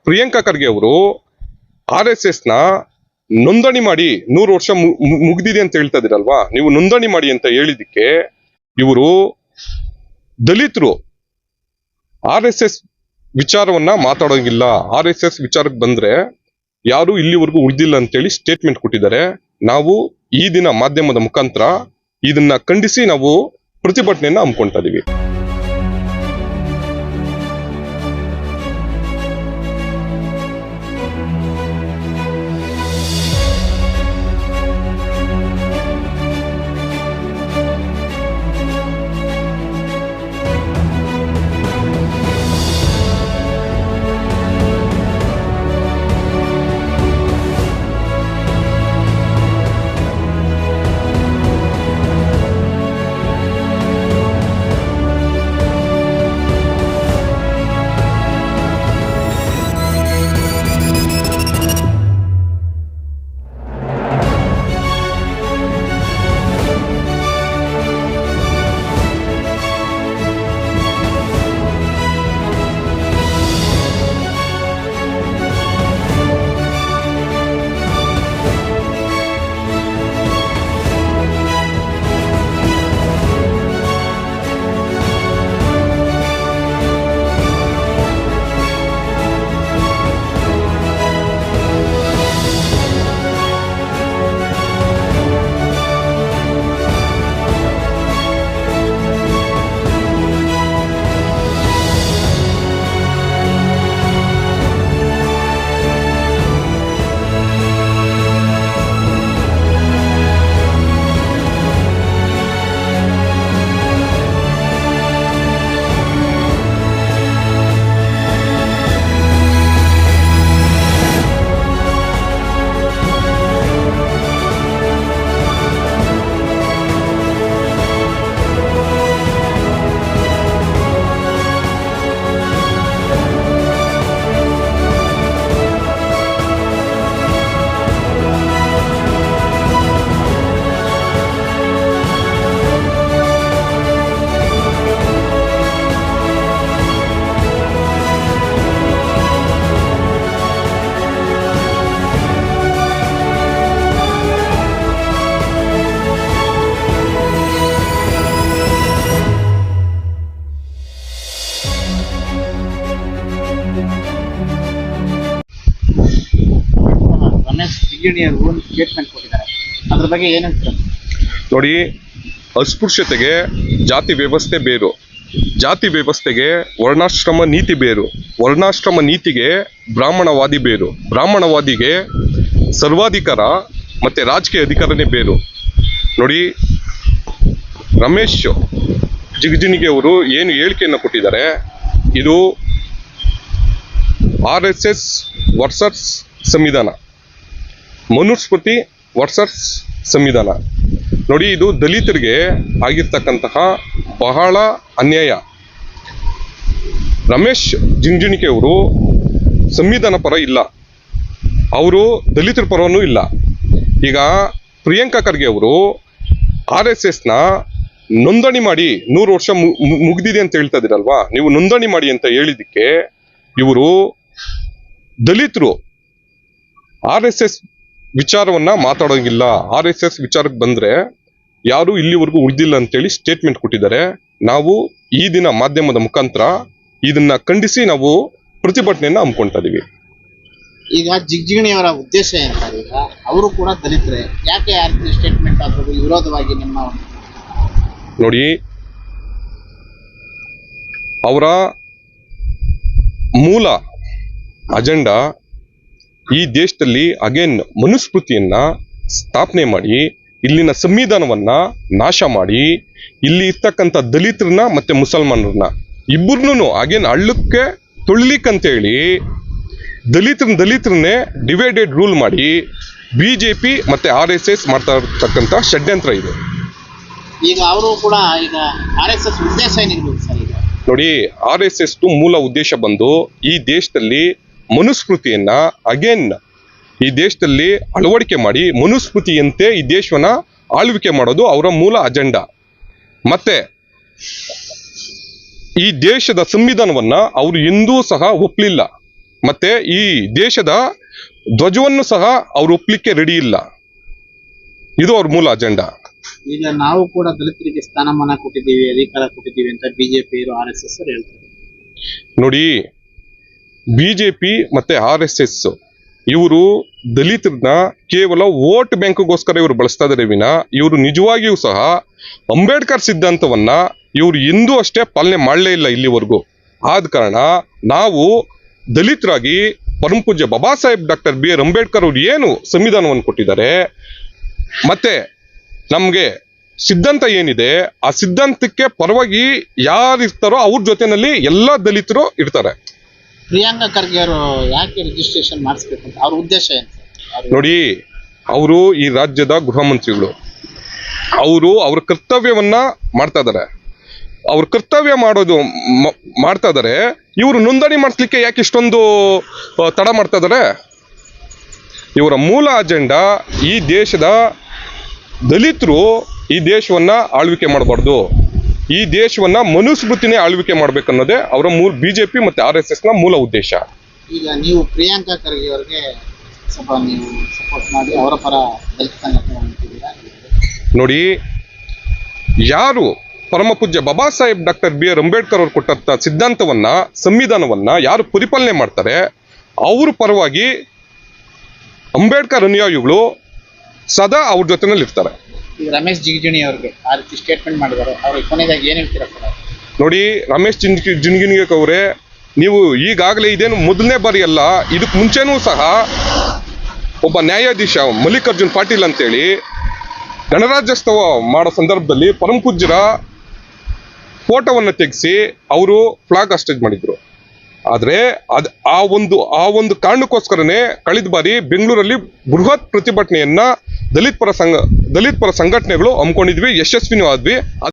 ಪ್ರಿಯಾಂಕಾ ಖರ್ಗೆ ಅವರು RSS ನ ನೋಂದಣಿ ಮಾಡಿ 100 ವರ್ಷ ಮುಗ್ದಿದೆ ಅಂತ ಹೇಳ್ತಾ ಇದ್ದೀರಲ್ವಾ, ನೀವು ನೋಂದಣಿ ಮಾಡಿ ಅಂತ ಹೇಳಿದಕ್ಕೆ ಇವರು ದಲಿತರು RSS ವಿಚಾರವನ್ನ ಮಾತಾಡೋಂಗಿಲ್ಲ, RSS ವಿಚಾರಕ್ಕೆ ಬಂದ್ರೆ ಯಾರು ಇಲ್ಲಿವರೆಗೂ ಉಳಿದಿಲ್ಲ ಅಂತೇಳಿ ಸ್ಟೇಟ್ಮೆಂಟ್ ಕೊಟ್ಟಿದ್ದಾರೆ. ನಾವು ಈ ದಿನ ಮಾಧ್ಯಮದ ಮುಖಾಂತರ ಇದನ್ನ ಖಂಡಿಸಿ ನಾವು ಪ್ರತಿಭಟನೆಯನ್ನ ಹಮ್ಮಿಕೊಳ್ತಾ ಇದೀವಿ. ಸ್ಟೇಟ್ಮೆಂಟ್ ಕೊಟ್ಟಿದ್ದಾರೆ, ಅದ್ರ ಬಗ್ಗೆ ಏನು ಹೇಳ್ತೀರಾ? ನೋಡಿ, ಅಸ್ಪೃಶ್ಯತೆಗೆ ಜಾತಿ ವ್ಯವಸ್ಥೆ ಬೇರು, ಜಾತಿ ವ್ಯವಸ್ಥೆಗೆ ವರ್ಣಾಶ್ರಮ ನೀತಿ ಬೇರು, ವರ್ಣಾಶ್ರಮ ನೀತಿಗೆ ಬ್ರಾಹ್ಮಣವಾದಿ ಬೇರು, ಬ್ರಾಹ್ಮಣವಾದಿಗೆ ಸರ್ವಾಧಿಕಾರ ಮತ್ತೆ ರಾಜಕೀಯ ಅಧಿಕಾರನೇ ಬೇರು. ನೋಡಿ, ರಮೇಶ್ ಜಿಗಜಿಣಗಿ ಅವರು ಏನು ಹೇಳಿಕೆಯನ್ನು ಕೊಟ್ಟಿದ್ದಾರೆ, ಇದು RSS ವರ್ಸಸ್ ಸಂವಿಧಾನ, ಮನುಸ್ಮೃತಿ ವರ್ಸಸ್ ಸಂವಿಧಾನ. ನೋಡಿ, ಇದು ದಲಿತರಿಗೆ ಆಗಿರ್ತಕ್ಕಂತಹ ಬಹಳ ಅನ್ಯಾಯ. ರಮೇಶ್ ಜಿಗಜಿಣಗಿ ಅವರು ಸಂವಿಧಾನ ಪರ ಇಲ್ಲ, ಅವರು ದಲಿತರ ಪರವೂ ಇಲ್ಲ. ಈಗ ಪ್ರಿಯಾಂಕಾ ಖರ್ಗೆ ಅವರು RSS ನ ನೋಂದಣಿ ಮಾಡಿ 100 ವರ್ಷ ಮುಗ್ದಿದೆ ಅಂತ ಹೇಳ್ತಾ ಇದ್ದೀರಲ್ವಾ, ನೀವು ನೋಂದಣಿ ಮಾಡಿ ಅಂತ ಹೇಳಿದಕ್ಕೆ ಇವರು ದಲಿತರು RSS ವಿಚಾರವನ್ನ ಮಾತಾಡೋಂಗಿಲ್ಲ, RSS ವಿಚಾರಕ್ಕೆ ಬಂದ್ರೆ ಯಾರು ಇಲ್ಲಿವರೆಗೂ ಉಳಿದಿಲ್ಲ ಅಂತೇಳಿ ಸ್ಟೇಟ್ಮೆಂಟ್ ಕೊಟ್ಟಿದ್ದಾರೆ. ನಾವು ಈ ದಿನ ಮಾಧ್ಯಮದ ಮುಖಾಂತರ ಇದನ್ನ ಖಂಡಿಸಿ ನಾವು ಪ್ರತಿಭಟನೆಯನ್ನ ಹಮ್ಮಿಕೊಳ್ತಾ ಇದೀವಿ. ಈಗ ಜಿಗಜಿಣಗಿ ಅವರ ಉದ್ದೇಶ ಏನಂತಾರೆ, ಈಗ ಅವರು ಕೂಡ ದಲಿತರೆ, ಯಾಕೆ ಸ್ಟೇಟ್ಮೆಂಟ್ ಆಗೋದು ವಿರೋಧವಾಗಿ ನಿಮ್ಮ? ನೋಡಿ, ಅವರ ಮೂಲ ಅಜೆಂಡಾ ಈ ದೇಶದಲ್ಲಿ ಅಗೇನ್ ಮನುಸ್ಮೃತಿಯನ್ನ ಸ್ಥಾಪನೆ ಮಾಡಿ, ಇಲ್ಲಿನ ಸಂವಿಧಾನವನ್ನ ನಾಶ ಮಾಡಿ, ಇಲ್ಲಿ ಇರ್ತಕ್ಕಂಥ ದಲಿತರನ್ನ ಮತ್ತೆ ಮುಸಲ್ಮಾನರನ್ನ ಇಬ್ಬರನ್ನೂ ಅಗೇನ್ ಹಳ್ಳಕ್ಕೆ ತೊಳಿಲಿಕ್ಕಂತೇಳಿ ದಲಿತರನ್ನೇ ಡಿವೈಡೆಡ್ ರೂಲ್ ಮಾಡಿ BJP ಮತ್ತೆ RSS ಮಾಡ್ತಾ ಇರ್ತಕ್ಕಂಥ ಷಡ್ಯಂತ್ರ ಇದು. ಈಗ ಅವರು ಕೂಡ ಈಗ RSS ಉದ್ದೇಶ ಏನಿರ್ಬೋದು ಸರ್? ಈಗ ನೋಡಿ, RSS ಮೂಲ ಉದ್ದೇಶ ಬಂದು ಈ ದೇಶದಲ್ಲಿ ಮನುಸ್ಮೃತಿಯನ್ನ ಅಗೇನ್ ಈ ದೇಶದಲ್ಲಿ ಅಳವಡಿಕೆ ಮಾಡಿ ಮನುಸ್ಮೃತಿಯಂತೆ ಈ ದೇಶವನ್ನ ಆಳ್ವಿಕೆ ಮಾಡೋದು ಅವರ ಮೂಲ ಅಜೆಂಡಾ. ಮತ್ತೆ ಈ ದೇಶದ ಸಂವಿಧಾನವನ್ನ ಅವರು ಎಂದೂ ಸಹ ಒಪ್ಪಲಿಲ್ಲ. ಮತ್ತೆ ಈ ದೇಶದ ಧ್ವಜವನ್ನು ಸಹ ಅವರು ಒಪ್ಪಲಿಕ್ಕೆ ರೆಡಿ ಇಲ್ಲ. ಇದು ಅವ್ರ ಮೂಲ ಅಜೆಂಡಾ. ಈಗ ನಾವು ಕೂಡ ದಲಿತರಿಗೆ ಸ್ಥಾನಮಾನ ಕೊಟ್ಟಿದ್ದೀವಿ, ಅಧಿಕಾರ ಕೊಟ್ಟಿದ್ದೀವಿ ಅಂತ ಬಿಜೆಪಿ RSS ಹೇಳ್ತಾರೆ. ನೋಡಿ, ಬಿಜೆಪಿ ಮತ್ತೆ RSS ಇವರು ದಲಿತರನ್ನ ಕೇವಲ ವೋಟ್ ಬ್ಯಾಂಕ್ಗೋಸ್ಕರ ಇವರು ಬಳಸ್ತಾ ಇದ್ದಾರೆ ವಿನ ಇವರು ನಿಜವಾಗಿಯೂ ಸಹ ಅಂಬೇಡ್ಕರ್ ಸಿದ್ಧಾಂತವನ್ನ ಇವರು ಎಂದೂ ಅಷ್ಟೇ ಪಾಲನೆ ಮಾಡಲೇ ಇಲ್ಲ ಇಲ್ಲಿವರೆಗೂ. ಆದ ಕಾರಣ ನಾವು ದಲಿತರಾಗಿ ಪರಮ ಪೂಜ್ಯ ಬಾಬಾ ಸಾಹೇಬ್ ಡಾಕ್ಟರ್ BR ಅಂಬೇಡ್ಕರ್ ಅವರು ಏನು ಸಂವಿಧಾನವನ್ನು ಕೊಟ್ಟಿದ್ದಾರೆ, ಮತ್ತೆ ನಮ್ಗೆ ಸಿದ್ಧಾಂತ ಏನಿದೆ ಆ ಸಿದ್ಧಾಂತಕ್ಕೆ ಪರವಾಗಿ ಯಾರು ಇರ್ತಾರೋ ಅವ್ರ ಜೊತೆನಲ್ಲಿ ಎಲ್ಲ ದಲಿತರು ಇರ್ತಾರೆ. ಪ್ರಿಯಾಂಕಾ ಖರ್ಗೆ ಅವರು ಯಾಕೆ ರಿಜಿಸ್ಟ್ರೇಷನ್ ಮಾಡಿಸ್ಬೇಕು ಅಂತ ಅವ್ರ ಉದ್ದೇಶ ಏನು? ನೋಡಿ, ಅವರು ಈ ರಾಜ್ಯದ ಗೃಹ ಮಂತ್ರಿಗಳು, ಅವರು ಅವ್ರ ಕರ್ತವ್ಯವನ್ನ ಮಾಡ್ತಾ ಇದ್ದಾರೆ. ಅವ್ರ ಕರ್ತವ್ಯ ಮಾಡ್ತಾ ಇದ್ದಾರೆ. ಇವರು ನೋಂದಣಿ ಮಾಡಿಸ್ಲಿಕ್ಕೆ ಯಾಕೆ ಇಷ್ಟೊಂದು ತಡ ಮಾಡ್ತಾ ಇದ್ದಾರೆ? ಇವರ ಮೂಲ ಅಜೆಂಡಾ ಈ ದೇಶದ ದಲಿತರು ಈ ದೇಶವನ್ನ ಆಳ್ವಿಕೆ ಮಾಡಬಾರ್ದು, ಈ ದೇಶವನ್ನ ಮನುಸ್ಮೃತಿನೇ ಆಳ್ವಿಕೆ ಮಾಡ್ಬೇಕನ್ನೋದೇ ಅವರ ಬಿಜೆಪಿ ಮತ್ತೆ RSS ನ ಮೂಲ ಉದ್ದೇಶ. ಈಗ ನೀವು ಪ್ರಿಯಾಂಕಾ ಖರ್ಗೆ ಅವರಿಗೆ ಸ್ವಲ್ಪ ನೀವು ಸಪೋರ್ಟ್ ಮಾಡಿ ಅವರ ಪರ ದಲಿತ ಸಂಘಟನೆ ಹೊಂದಿದ್ದೀರಾ? ನೋಡಿ, ಯಾರು ಪರಮ ಪೂಜ್ಯ ಬಾಬಾ ಸಾಹೇಬ್ ಡಾಕ್ಟರ್ BR ಅಂಬೇಡ್ಕರ್ ಅವರು ಕೊಟ್ಟಂತ ಸಿದ್ಧಾಂತವನ್ನ ಸಂವಿಧಾನವನ್ನ ಯಾರು ಪರಿಪಾಲನೆ ಮಾಡ್ತಾರೆ ಅವ್ರ ಪರವಾಗಿ ಅಂಬೇಡ್ಕರ್ ಅನುಯಾಯಿಗಳು ಸದಾ ಅವ್ರ ಜೊತೆನಲ್ಲಿ ಇರ್ತಾರೆ. ಈಗ ರಮೇಶ್ ಜಿಗಜಿಣಿ ಅವ್ರಿಗೆ ಆ ರೀತಿ ಸ್ಟೇಟ್ಮೆಂಟ್ ಮಾಡಿದ್ದಾರೆ, ಅವ್ರಿಗೆ ಕೊನೆಯದಾಗಿ ಏನು ಹೇಳ್ತೀರಾ ಸರ್? ನೋಡಿ, ರಮೇಶ್ ಜಿಣಗಿಣಿ ಅವರೇ, ನೀವು ಈಗಾಗಲೇ ಇದೇನು ಮೊದಲನೇ ಬಾರಿ ಅಲ್ಲ, ಇದಕ್ಕೆ ಮುಂಚೆನೂ ಸಹ ಒಬ್ಬ ನ್ಯಾಯಾಧೀಶ ಮಲ್ಲಿಕಾರ್ಜುನ್ ಪಾಟೀಲ್ ಅಂತೇಳಿ ಗಣರಾಜ್ಯೋತ್ಸವ ಮಾಡೋ ಸಂದರ್ಭದಲ್ಲಿ ಪರಮ ಪೂಜ್ಯರ ಫೋಟೋವನ್ನು ತೆಗೆಸಿ ಅವರು ಫ್ಲಾಗ್ ಹಾಸ್ಟೇಜ್ ಮಾಡಿದ್ರು. ಆದ್ರೆ ಆ ಒಂದು ಕಾರಣಕ್ಕೋಸ್ಕರನೇ ಕಳೆದ ಬಾರಿ ಬೆಂಗಳೂರಲ್ಲಿ ಬೃಹತ್ ಪ್ರತಿಭಟನೆಯನ್ನ ದಲಿತ ಪರ ಸಂಘಟನೆಗಳು ಹಮ್ಮಿಕೊಂಡಿದ್ವಿ, ಯಶಸ್ವಿನೂ ಆದ್ವಿ.